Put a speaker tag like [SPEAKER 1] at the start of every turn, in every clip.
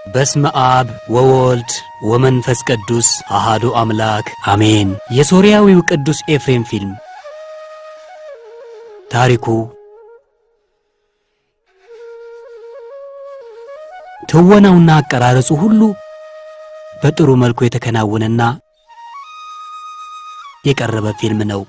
[SPEAKER 1] በስመ አብ ወወልድ ወመንፈስ ቅዱስ አሐዱ አምላክ አሜን። የሶርያዊው ቅዱስ ኤፍሬም ፊልም ታሪኩ ትወናውና አቀራረጹ ሁሉ በጥሩ መልኩ የተከናወነና የቀረበ ፊልም ነው።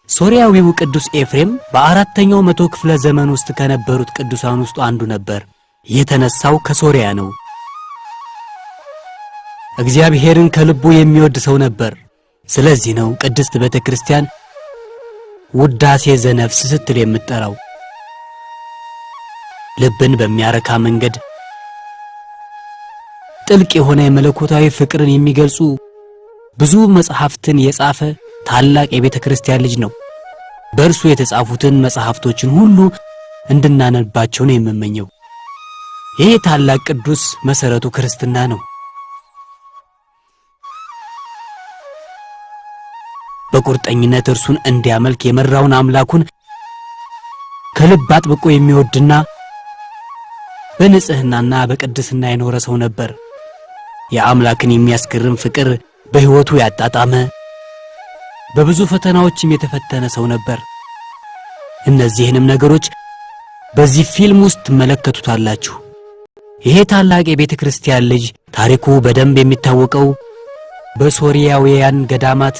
[SPEAKER 1] ሶርያዊው ቅዱስ ኤፍሬም በአራተኛው መቶ ክፍለ ዘመን ውስጥ ከነበሩት ቅዱሳን ውስጥ አንዱ ነበር። የተነሳው ከሶርያ ነው። እግዚአብሔርን ከልቡ የሚወድ ሰው ነበር። ስለዚህ ነው ቅድስት ቤተክርስቲያን ውዳሴ ዘነፍስ ስትል የምትጠራው። ልብን በሚያረካ መንገድ ጥልቅ የሆነ የመለኮታዊ ፍቅርን የሚገልጹ ብዙ መጽሐፍትን የጻፈ ታላቅ የቤተክርስቲያን ልጅ ነው። በእርሱ የተጻፉትን መጽሐፍቶችን ሁሉ እንድናነባቸው ነው የምመኘው። ይህ ታላቅ ቅዱስ መሰረቱ ክርስትና ነው። በቁርጠኝነት እርሱን እንዲያመልክ የመራውን አምላኩን ከልብ አጥብቆ የሚወድና በንጽህናና በቅድስና የኖረ ሰው ነበር። የአምላክን የሚያስገርም ፍቅር በሕይወቱ ያጣጣመ በብዙ ፈተናዎችም የተፈተነ ሰው ነበር። እነዚህንም ነገሮች በዚህ ፊልም ውስጥ ትመለከቱታላችሁ። ይሄ ታላቅ የቤተክርስቲያን ልጅ ታሪኩ በደንብ የሚታወቀው በሶርያውያን ገዳማት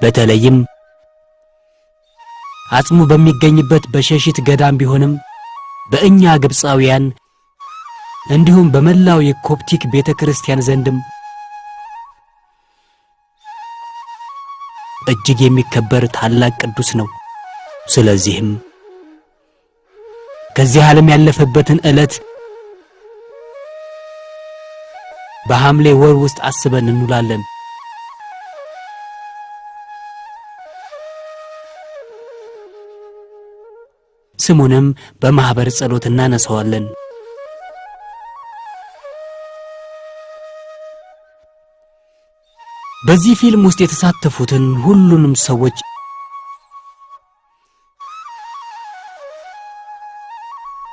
[SPEAKER 1] በተለይም አጽሙ በሚገኝበት በሸሽት ገዳም ቢሆንም በእኛ ግብፃውያን እንዲሁም በመላው የኮፕቲክ ቤተክርስቲያን ዘንድም እጅግ የሚከበር ታላቅ ቅዱስ ነው። ስለዚህም ከዚህ ዓለም ያለፈበትን ዕለት በሐምሌ ወር ውስጥ አስበን እንውላለን። ስሙንም በማህበር ጸሎት እናነሳዋለን። በዚህ ፊልም ውስጥ የተሳተፉትን ሁሉንም ሰዎች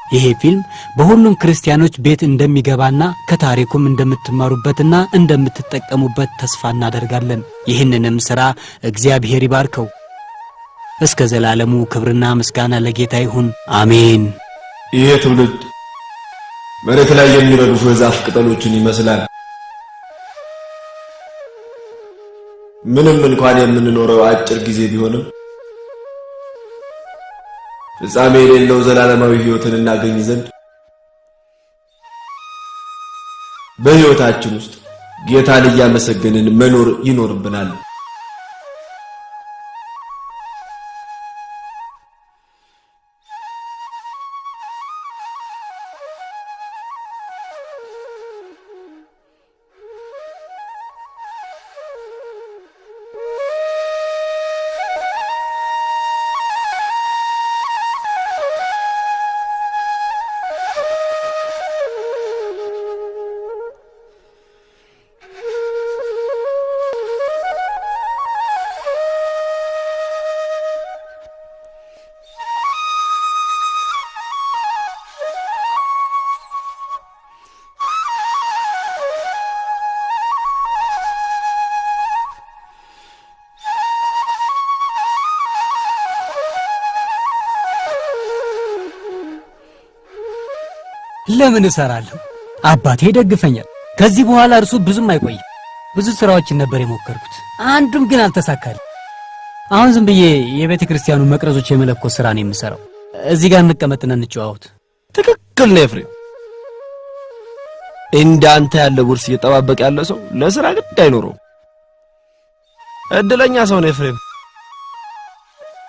[SPEAKER 1] ይሄ ፊልም በሁሉም ክርስቲያኖች ቤት እንደሚገባና ከታሪኩም እንደምትማሩበትና እንደምትጠቀሙበት ተስፋ እናደርጋለን። ይህንንም ሥራ እግዚአብሔር ይባርከው። እስከ ዘላለሙ ክብርና ምስጋና ለጌታ ይሁን፣ አሜን።
[SPEAKER 2] ይሄ ትውልድ መሬት ላይ የሚረግፉ የዛፍ ቅጠሎችን ይመስላል። ምንም እንኳን የምንኖረው አጭር ጊዜ ቢሆንም ፍጻሜ የሌለው ዘላለማዊ ሕይወትን እናገኝ ዘንድ በሕይወታችን ውስጥ ጌታን እያመሰገንን መኖር ይኖርብናል።
[SPEAKER 1] ለምን እሰራለሁ? አባቴ ደግፈኛል። ከዚህ በኋላ እርሱ ብዙም አይቆይም። ብዙ ስራዎችን ነበር የሞከርኩት፣ አንዱም ግን አልተሳካልኝ። አሁን ዝም ብዬ የቤተክርስቲያኑ መቅረዞች የመለኮት ስራ ነው የምሰራው። እዚህ ጋር እንቀመጥና እንጨዋወት።
[SPEAKER 2] ትክክል ነው ኤፍሬም። እንዳንተ ያለ ውርስ እየጠባበቀ ያለ ሰው ለስራ ግድ አይኖረው። እድለኛ ሰው ነው ኤፍሬም።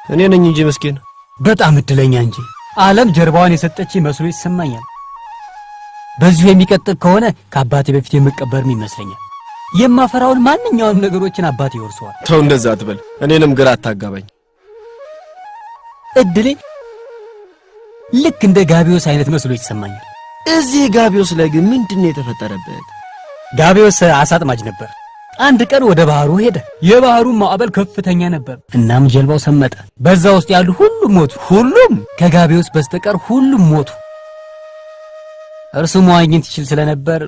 [SPEAKER 2] እኔ ነኝ እንጂ ምስኪን።
[SPEAKER 1] በጣም እድለኛ እንጂ ዓለም ጀርባዋን የሰጠች መስሎ ይሰማኛል። በዚሁ የሚቀጥል ከሆነ ከአባቴ በፊት የምቀበርም ይመስለኛል። የማፈራውን ማንኛውንም ነገሮችን አባቴ ይወርሰዋል።
[SPEAKER 2] ተው እንደዛ አትበል፣ እኔንም ግራ አታጋባኝ።
[SPEAKER 1] እድሌ ልክ እንደ ጋቢዮስ አይነት መስሎ ይሰማኛል።
[SPEAKER 2] እዚህ ጋቢዮስ ላይ ግን ምንድነው የተፈጠረበት?
[SPEAKER 1] ጋቢዮስ አሳ አጥማጅ ነበር። አንድ ቀን ወደ ባህሩ ሄደ። የባህሩ ማዕበል ከፍተኛ ነበር። እናም ጀልባው ሰመጠ። በዛ ውስጥ ያሉ ሁሉም ሞቱ። ሁሉም ከጋቢዮስ በስተቀር ሁሉም ሞቱ። እርሱ መዋኘት ይችል ስለነበር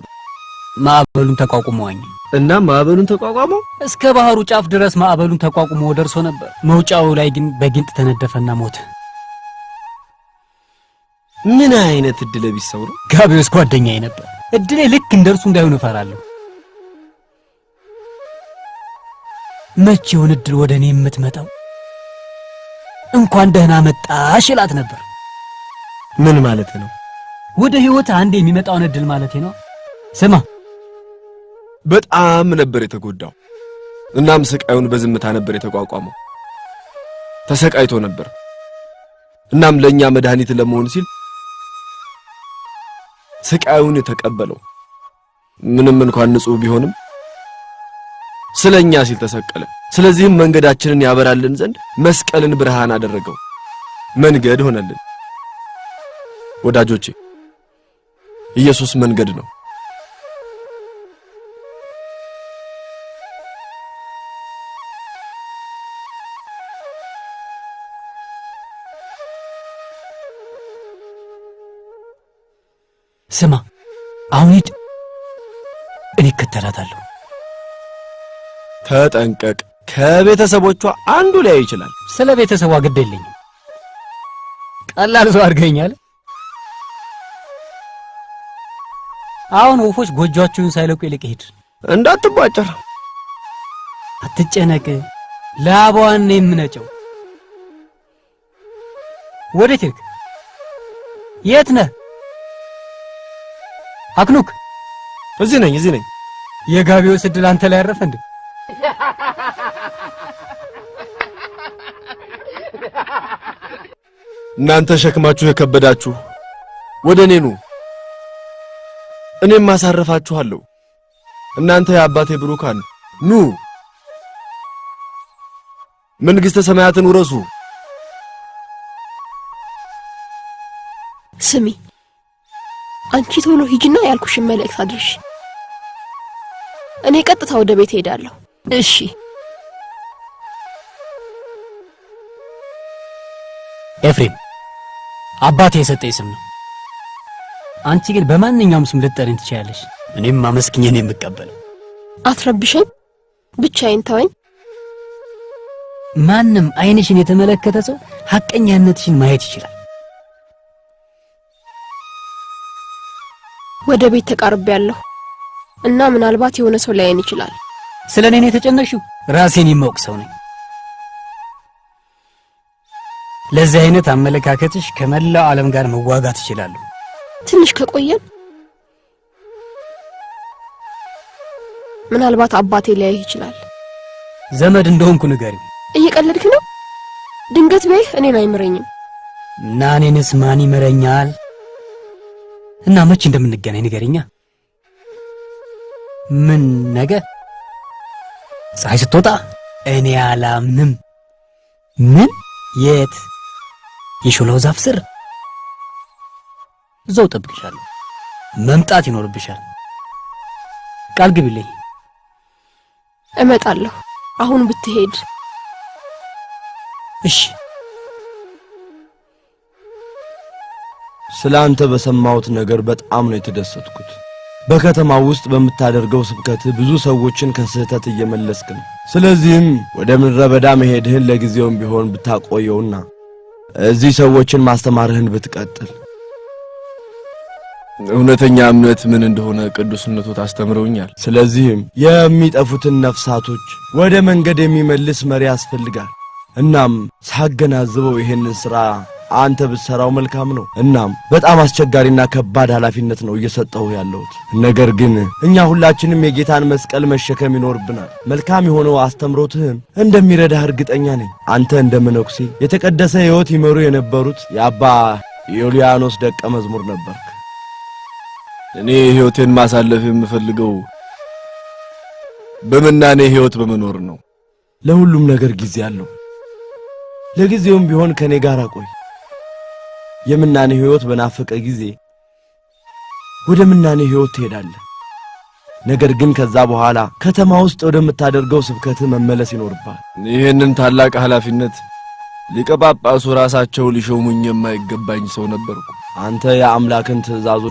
[SPEAKER 1] ማዕበሉን ተቋቁሞ ዋኘ።
[SPEAKER 3] እና ማዕበሉን ተቋቋመው
[SPEAKER 1] እስከ ባህሩ ጫፍ ድረስ ማዕበሉን ተቋቁሞ ደርሶ ነበር። መውጫው ላይ ግን በጊንጥ ተነደፈና ሞተ።
[SPEAKER 3] ምን አይነት እድለ ቢስ ሰው ነው!
[SPEAKER 1] ጋቢዮስ ጓደኛዬ ነበር። እድሌ ልክ እንደርሱ እንዳይሆን እፈራለሁ። መቼ ይሆን እድል ወደ እኔ የምትመጣው? እንኳን ደህና መጣሽ እላት ነበር።
[SPEAKER 3] ምን ማለት ነው?
[SPEAKER 1] ወደ ህይወት አንዴ የሚመጣውን እድል ማለቴ ነው። ስማ፣
[SPEAKER 2] በጣም ነበር የተጎዳው። እናም ስቃዩን በዝምታ ነበር የተቋቋመው። ተሰቃይቶ ነበር። እናም ለኛ መድኃኒት ለመሆን ሲል ስቃዩን የተቀበለው። ምንም እንኳን ንጹህ ቢሆንም ስለኛ ሲል ተሰቀለ። ስለዚህም መንገዳችንን ያበራልን ዘንድ መስቀልን ብርሃን አደረገው፣ መንገድ ሆነልን። ወዳጆቼ ኢየሱስ መንገድ ነው።
[SPEAKER 1] ስማ፣ አሁን ሂድ፣ እኔ እከተላታለሁ።
[SPEAKER 2] ተጠንቀቅ፣ ከቤተሰቦቿ አንዱ ላይ ይችላል።
[SPEAKER 1] ስለ ቤተሰቧ ግድ የለኝም። ቀላል ሰው አድርገኛል። አሁን ወፎች ጎጆአቸውን ሳይለቁ ይልቅ ሂድ።
[SPEAKER 2] እንዳትቧጨር።
[SPEAKER 1] አትጨነቅ፣ ላባዋን ነው የምነጨው። ወዴት ሄድክ? የት ነህ? አክኑክ፣
[SPEAKER 3] እዚህ ነኝ።
[SPEAKER 1] የጋቢዮስ እድል አንተ ላይ ያረፈ እንዴ?
[SPEAKER 2] እናንተ ሸክማችሁ የከበዳችሁ ወደ እኔ ኑ፣ እኔም ማሳረፋችኋለሁ። እናንተ የአባቴ ብሩካን ኑ፣ መንግሥተ ሰማያትን ውረሱ።
[SPEAKER 4] ስሚ፣ አንቺ ቶሎ ሂጂና ያልኩሽን መልእክት አድርሽ። እኔ ቀጥታ ወደ ቤት ሄዳለሁ። እሺ።
[SPEAKER 1] ኤፍሬም አባቴ የሰጠኝ ስም ነው። አንቺ ግን በማንኛውም ስም ልትጠሪኝ ትችያለሽ። እኔም አመስግኜ ነው የምቀበለው።
[SPEAKER 4] አትረብሸኝ፣ ብቻዬን ተወኝ።
[SPEAKER 1] ማንም አይንሽን የተመለከተ ሰው ሐቀኛነትሽን ማየት ይችላል።
[SPEAKER 4] ወደ ቤት ተቃርቤያለሁ እና ምናልባት የሆነ ሰው ላይን ይችላል።
[SPEAKER 1] ስለኔ ነው የተጨነቅሽው? ራሴን የማውቅ ሰው ነኝ። ለዚህ አይነት አመለካከትሽ ከመላው ዓለም ጋር መዋጋት ይችላል።
[SPEAKER 4] ትንሽ ከቆየን ምናልባት አባቴ ሊያይህ ይችላል።
[SPEAKER 1] ዘመድ እንደሆንኩ ንገሪው።
[SPEAKER 4] እየቀለድክ ነው? ድንገት ቢያይህ እኔን አይምረኝም።
[SPEAKER 1] እና እኔንስ ማን ይመረኛል? እና መቼ እንደምንገናኝ ንገሪኛ። ምን ነገ ፀሐይ ስትወጣ? እኔ አላምንም። ምን? የት? የሾላው ዛፍ ስር? እዛው ጠብቅሻለሁ። መምጣት ይኖርብሻል። ቃል ግቢልኝ።
[SPEAKER 4] እመጣለሁ። አሁን ብትሄድ?
[SPEAKER 1] እሺ።
[SPEAKER 2] ስላንተ በሰማሁት ነገር በጣም ነው የተደሰትኩት። በከተማው ውስጥ በምታደርገው ስብከት ብዙ ሰዎችን ከስህተት እየመለስክ ነው። ስለዚህም ወደ ምድረ በዳ መሄድህን ለጊዜውም ቢሆን ብታቆየውና እዚህ ሰዎችን ማስተማርህን ብትቀጥል። እውነተኛ እምነት ምን እንደሆነ ቅዱስነቱ ታስተምረውኛል። ስለዚህም የሚጠፉትን ነፍሳቶች ወደ መንገድ የሚመልስ መሪ ያስፈልጋል። እናም ሳገናዝበው ይሄንን ሥራ አንተ ብትሰራው መልካም ነው። እናም በጣም አስቸጋሪና ከባድ ኃላፊነት ነው እየሰጠው ያለሁት። ነገር ግን እኛ ሁላችንም የጌታን መስቀል መሸከም ይኖርብናል። መልካም የሆነው አስተምሮትህም እንደሚረዳህ እርግጠኛ ነኝ። አንተ እንደ መነኩሴ የተቀደሰ ሕይወት ይመሩ የነበሩት የአባ ዮልያኖስ ደቀ መዝሙር ነበርክ። እኔ ሕይወቴን ማሳለፍ የምፈልገው በመናኔ ሕይወት በመኖር ነው። ለሁሉም ነገር ጊዜ አለው። ለጊዜውም ቢሆን ከኔ ጋር ቆይ። የምናኔ ሕይወት በናፈቀ ጊዜ ወደ ምናኔ ሕይወት ትሄዳለህ። ነገር ግን ከዛ በኋላ ከተማ ውስጥ ወደምታደርገው ስብከት መመለስ ይኖርባል። ይህንን ታላቅ ኃላፊነት ሊቀ ጳጳሱ ራሳቸው ሊሾሙኝ የማይገባኝ ሰው ነበርኩ። አንተ የአምላክን ትእዛዞች